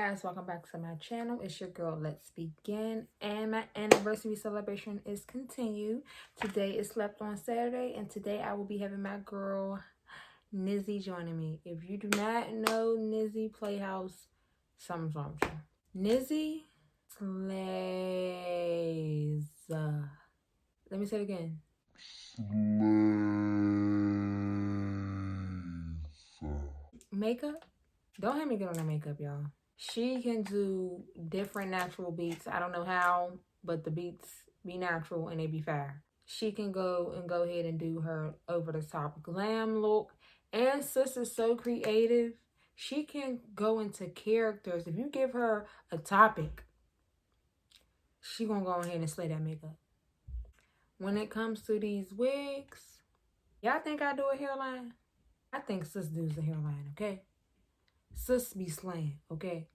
guys, welcome back to my channel. It's your girl, Let's Begin, and my anniversary celebration is continued. Today is Slept on Saturday, and today I will be having my girl Nizzy joining me. If you do not know Nizzy Playhouse, something's wrong with you. Nizzy slays. Let me say it again. Makeup? Don't have me get on that makeup, y'all. She can do different natural beats. I don't know how, but the beats be natural and they be fire. She can go ahead and do her over the top glam look. And sis is so creative. She can go into characters. If you give her a topic, she gonna go ahead and slay that makeup. When it comes to these wigs, y'all think I do a hairline? I think sis does a hairline, okay? Sis be slaying, okay?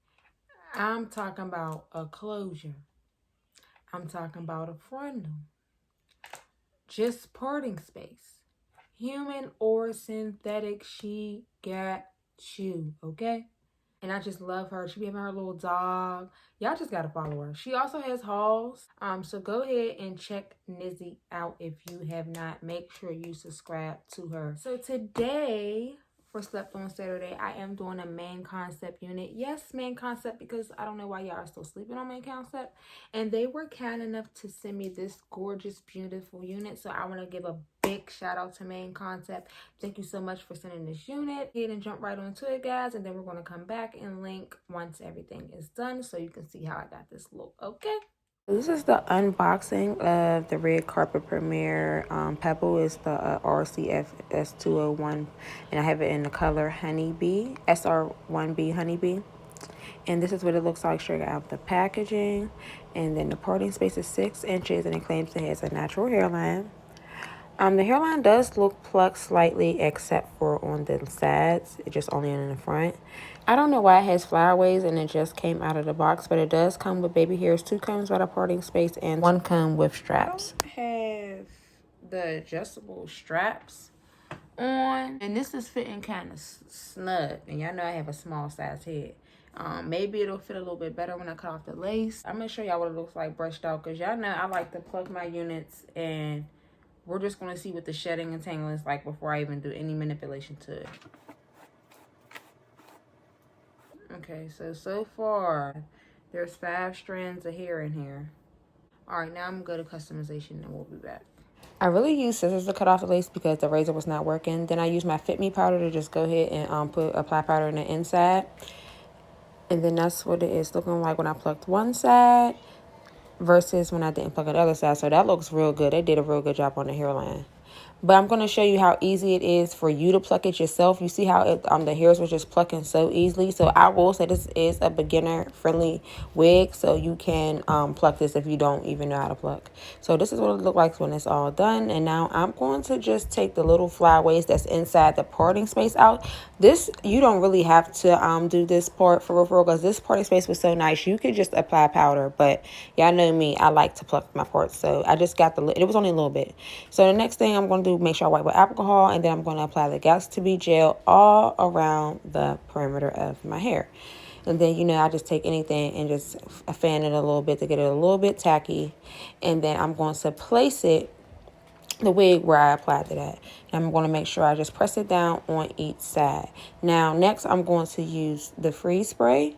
I'm talking about a closure. I'm talking about a frontal. Just parting space. Human or synthetic, she got you, okay? And I just love her. She be having her little dog. Y'all just gotta follow her. She also has hauls. So go ahead and check Nizzy out if you have not. Make sure you subscribe to her. So today, for Slept on Saturday, I am doing a main concept unit. Yes, main concept, because I don't know why y'all are still sleeping on main concept. And they were kind enough to send me this gorgeous, beautiful unit. So I want to give a big shout out to main concept. Thank you so much for sending this unit. Go ahead and jump right onto it, guys. And then we're going to come back and link once everything is done so you can see how I got this look, okay? This is the unboxing of the red carpet premiere. Pebble is the RCFS201, and I have it in the color Honeybee, SR1B Honeybee. And this is what it looks like straight out of the packaging. And then the parting space is 6 inches, and it claims it has a natural hairline. The hairline does look plucked slightly, except for on the sides. It's just only in the front. I don't know why it has flyaways and it just came out of the box, but it does come with baby hairs, 2 combs by the parting space, and 1 comb with straps. I have the adjustable straps on, and this is fitting kind of snug, and y'all know I have a small size head. Maybe it'll fit a little bit better when I cut off the lace. I'm gonna show y'all what it looks like brushed out, because y'all know I like to plug my units, and we're just going to see what the shedding and tangling is like before I even do any manipulation to it. Okay, so far, there's 5 strands of hair in here. Alright, now I'm going to go to customization and we'll be back. I really used scissors to cut off the lace because the razor was not working. Then I used my Fit Me powder to just go ahead and apply powder on the inside. And then that's what it is looking like when I plucked one side versus when I didn't pluck the other side. So that looks real good. They did a real good job on the hairline. But I'm going to show you how easy it is for you to pluck it yourself. You see how the hairs were just plucking so easily. So I will say this is a beginner-friendly wig. So you can pluck this if you don't even know how to pluck. So this is what it looks like when it's all done. And now I'm going to just take the little flyaways that's inside the parting space out. This, you don't really have to do this part for real, because this parting space was so nice. You could just apply powder. But y'all know me, I like to pluck my parts. So I just got it was only a little bit. So the next thing I'm going to do, make sure I wipe with alcohol, and then I'm going to apply the Got2b gel all around the perimeter of my hair. And then, you know, I just take anything and just fan it a little bit to get it a little bit tacky. And then I'm going to place it, the wig, where I applied it at. And I'm going to make sure I just press it down on each side. Now, next, I'm going to use the freeze spray.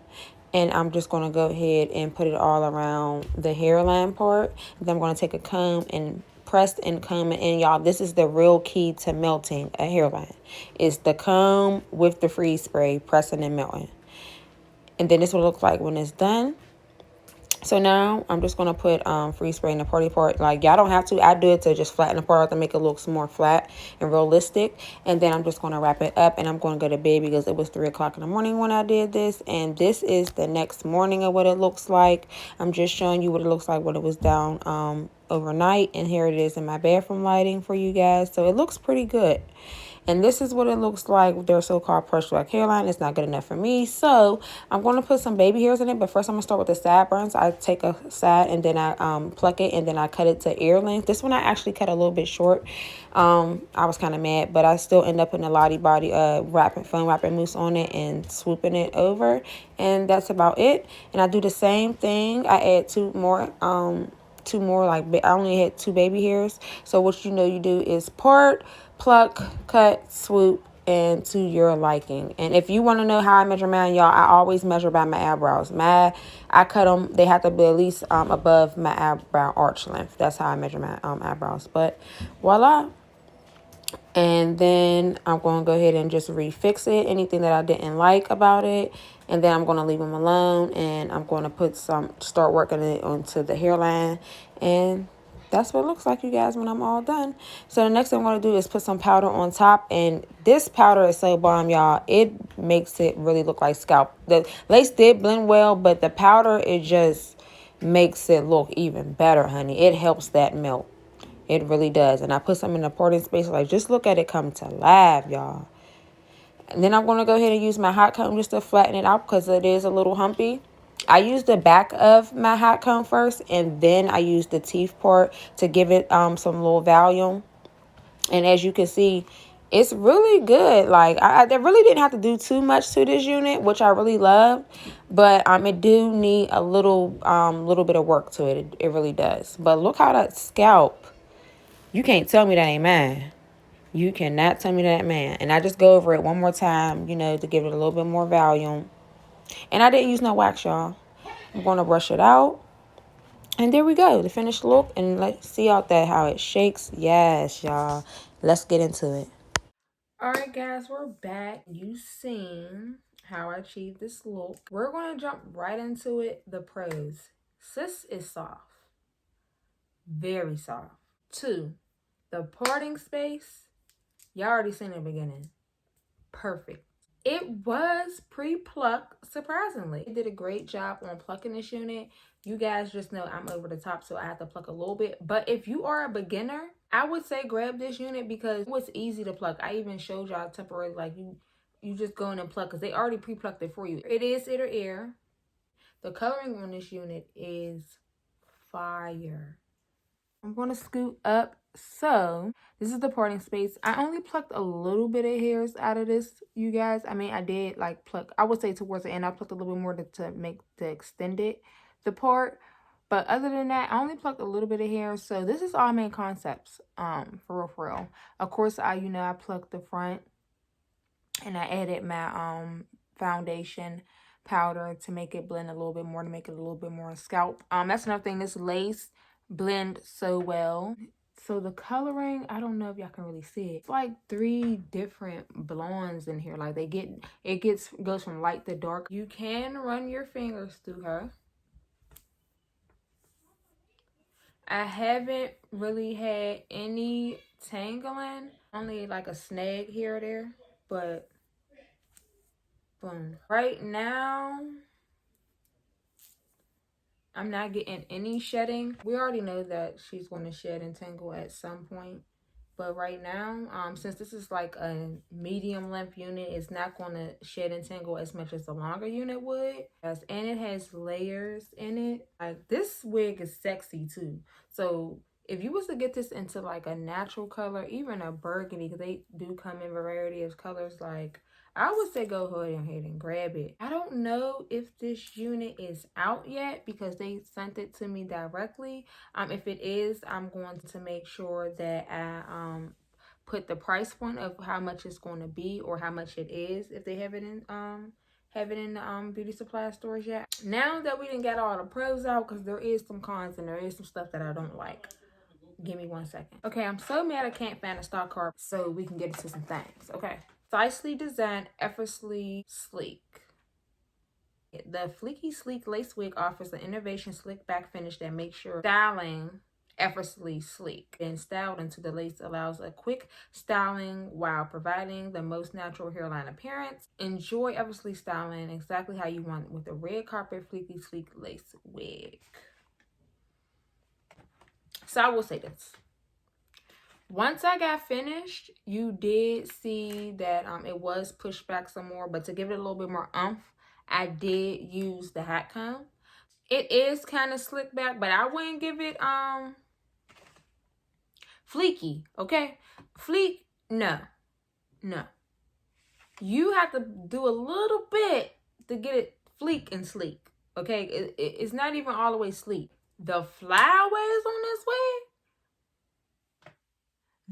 And I'm just going to go ahead and put it all around the hairline part. Then I'm going to take a comb and press and comb it in. Y'all, this is the real key to melting a hairline. It's the comb with the freeze spray, pressing and melting. And then this is what it looks like when it's done. So now I'm just going to put freeze spray in the party part. Like, y'all don't have to. I do it to just flatten the part out to make it look more flat and realistic. And then I'm just going to wrap it up, and I'm going to go to bed because it was 3 o'clock in the morning when I did this. And this is the next morning of what it looks like. I'm just showing you what it looks like when it was down overnight. And here it is in my bathroom lighting for you guys. So it looks pretty good. And this is what it looks like with their so-called pressure like hairline. It's not good enough for me. So I'm going to put some baby hairs in it. But first I'm going to start with the sideburns. I take a side and then I pluck it and then I cut it to ear length. This one I actually cut a little bit short. I was kind of mad, but I still end up putting a Lottie Body foam wrapping mousse on it and swooping it over. And that's about it. And I do the same thing. I add two more, like I only had 2 baby hairs. So what you do is part, pluck, cut, swoop, and to your liking. And if you want to know how I measure mine, y'all, I always measure by my eyebrows. I cut them, they have to be at least above my eyebrow arch length. That's how I measure my eyebrows. But voila. And then I'm going to go ahead and just refix it, anything that I didn't like about it. And then I'm going to leave them alone, and I'm going to start working it onto the hairline. And that's what it looks like, you guys, when I'm all done. So the next thing I'm going to do is put some powder on top. And this powder is so bomb, y'all. It makes it really look like scalp. The lace did blend well, but the powder, it just makes it look even better, honey. It helps that melt. It really does. And I put some in the parting space. Like, just look at it come to life, y'all. And then I'm going to go ahead and use my hot comb just to flatten it out because it is a little humpy. I use the back of my hot comb first, and then I use the teeth part to give it some little volume. And as you can see, it's really good. Like, I really didn't have to do too much to this unit, which I really love. But it do need a little bit of work to it. It really does. But look how that scalp. You can't tell me that ain't mine. You cannot tell me that ain't mine. And I just go over it one more time, to give it a little bit more volume. And I didn't use no wax, y'all. I'm going to brush it out. And there we go, the finished look. And let's see how it shakes. Yes, y'all. Let's get into it. All right, guys, we're back. You've seen how I achieved this look. We're going to jump right into it. The pros. Sis is soft. Very soft. 2, the parting space. Y'all already seen in the beginning. Perfect. It was pre-pluck, surprisingly. It did a great job on plucking this unit. You guys just know I'm over the top, so I have to pluck a little bit. But if you are a beginner, I would say grab this unit because it was easy to pluck. I even showed y'all temporarily, like you just go in and pluck because they already pre-plucked it for you. It is inner ear. The coloring on this unit is fire. I'm going to scoot up. So this is the parting space. I only plucked a little bit of hairs out of this, you guys. I did like pluck. I would say towards the end, I plucked a little bit more to extend it, the part. But other than that, I only plucked a little bit of hair. So this is all maneconcepts, for real. Of course, I plucked the front and I added my foundation powder to make it blend a little bit more, to make it a little bit more scalp. That's another thing. This lace blend so well. So the coloring, I don't know if y'all can really see it. It's like 3 different blondes in here. Like goes from light to dark. You can run your fingers through her. I haven't really had any tangling. Only like a snag here or there. But boom. Right now, I'm not getting any shedding. We already know that she's going to shed and tangle at some point. But right now, since this is like a medium length unit, it's not going to shed and tangle as much as the longer unit would. And it has layers in it. Like, this wig is sexy too. So if you was to get this into like a natural color, even a burgundy, because they do come in variety of colors, like, I would say go ahead and grab it. I don't know if this unit is out yet because they sent it to me directly. If it is, I'm going to make sure that I put the price point of how much it's going to be or how much it is if they have it in the beauty supply stores yet. Now that we didn't get all the pros out, because there is some cons and there is some stuff that I don't like. Give me 1 second. Okay, I'm so mad I can't find a stock card so we can get into some things. Okay. Precisely designed, effortlessly sleek. The fleeky sleek lace wig offers an innovation slick back finish that makes sure styling effortlessly sleek. And styled into the lace allows a quick styling while providing the most natural hairline appearance. Enjoy effortlessly styling exactly how you want with a red carpet fleeky sleek lace wig. So I will say this. Once I got finished, you did see that it was pushed back some more, but to give it a little bit more oomph, I did use the hat comb. It is kind of slick back, but I wouldn't give it fleeky, okay? Fleek, no. You have to do a little bit to get it fleek and sleek, okay? It's not even all the way sleek. The flyaways on this wig.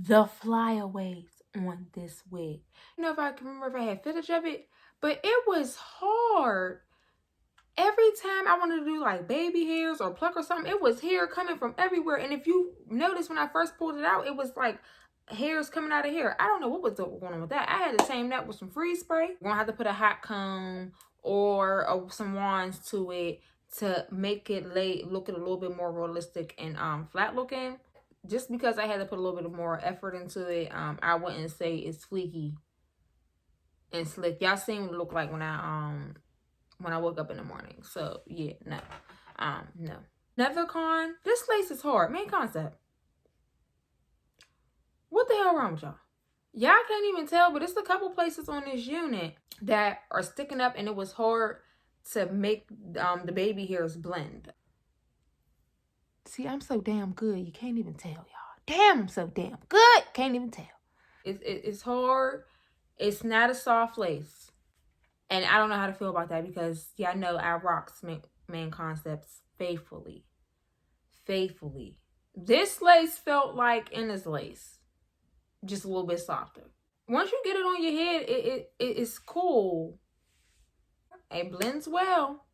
The flyaways on this wig. I don't know if I can remember if I had footage of it, but it was hard. Every time I wanted to do like baby hairs or pluck or something, it was hair coming from everywhere. And if you notice when I first pulled it out, it was like hairs coming out of here. I don't know what was going on with that. I had to tame that with some freeze spray. We're gonna have to put a hot comb or some wands to it to make it look a little bit more realistic and flat looking. Just because I had to put a little bit more effort into it, I wouldn't say it's fleeky and slick. Y'all seen what it looked like when I woke up in the morning. So yeah, no. No. Another con, this lace is hard. Main concept. What the hell wrong with y'all? Y'all can't even tell, but it's a couple places on this unit that are sticking up, and it was hard to make the baby hairs blend. See, I'm so damn good, you can't even tell, y'all. Damn, I'm so damn good, can't even tell. It's hard. It's not a soft lace. And I don't know how to feel about that because y'all know I rocks main concepts faithfully. Faithfully. This lace felt like Inna's lace. Just a little bit softer. Once you get it on your head, it's cool. It blends well.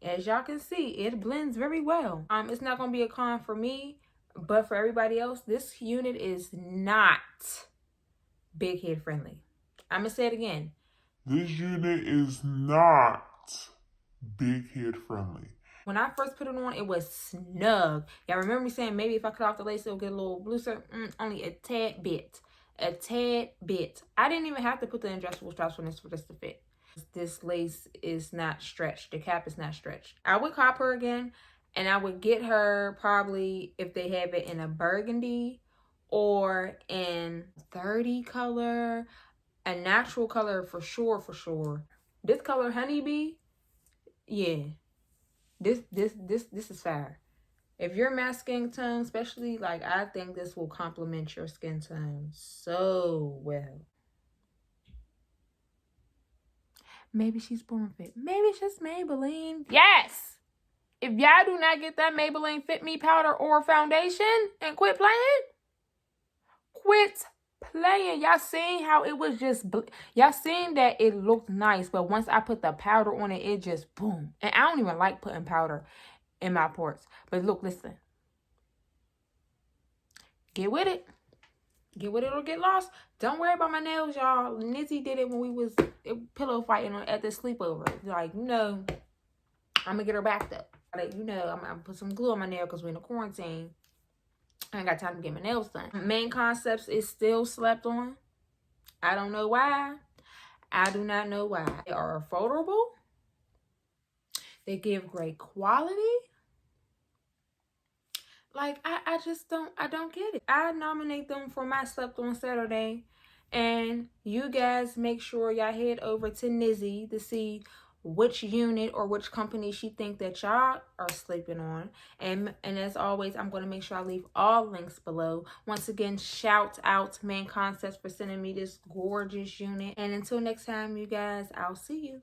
As y'all can see, it blends very well. It's not going to be a con for me, but for everybody else, this unit is not big head friendly. I'm going to say it again. This unit is not big head friendly. When I first put it on, it was snug. Y'all remember me saying maybe if I cut off the lace, it'll get a little looser? Only a tad bit. A tad bit. I didn't even have to put the adjustable straps on this for this to fit. This lace is not stretched. The cap is not stretched. I would cop her again, and I would get her probably if they have it in a burgundy or in 30 color, a natural color for sure. This color honeybee, yeah. This is fire. If you're matte skin tone, especially, like, I think this will complement your skin tone so well. Maybe she's born fit. Maybe it's just Maybelline. Yes! If y'all do not get that Maybelline Fit Me powder or foundation and quit playing, y'all seen how it was just, y'all seen that it looked nice, but once I put the powder on it, it just boom. And I don't even like putting powder in my ports. But look, listen. Get with it. Get with it or get lost. Don't worry about my nails, y'all. Nizzys did it when we was pillow fighting at the sleepover. Like, you know, I'm gonna get her backed up. Like, you know, I'm gonna put some glue on my nail because we're in a quarantine. I ain't got time to get my nails done. Main concepts is still slept on. I don't know why. I do not know why. They are affordable. They give great quality. Like, I just don't get it. I nominate them for my slept on Saturday. And you guys make sure y'all head over to Nizzys to see which unit or which company she think that y'all are sleeping on. And as always, I'm going to make sure I leave all links below. Once again, shout out Main Concepts for sending me this gorgeous unit. And until next time, you guys, I'll see you.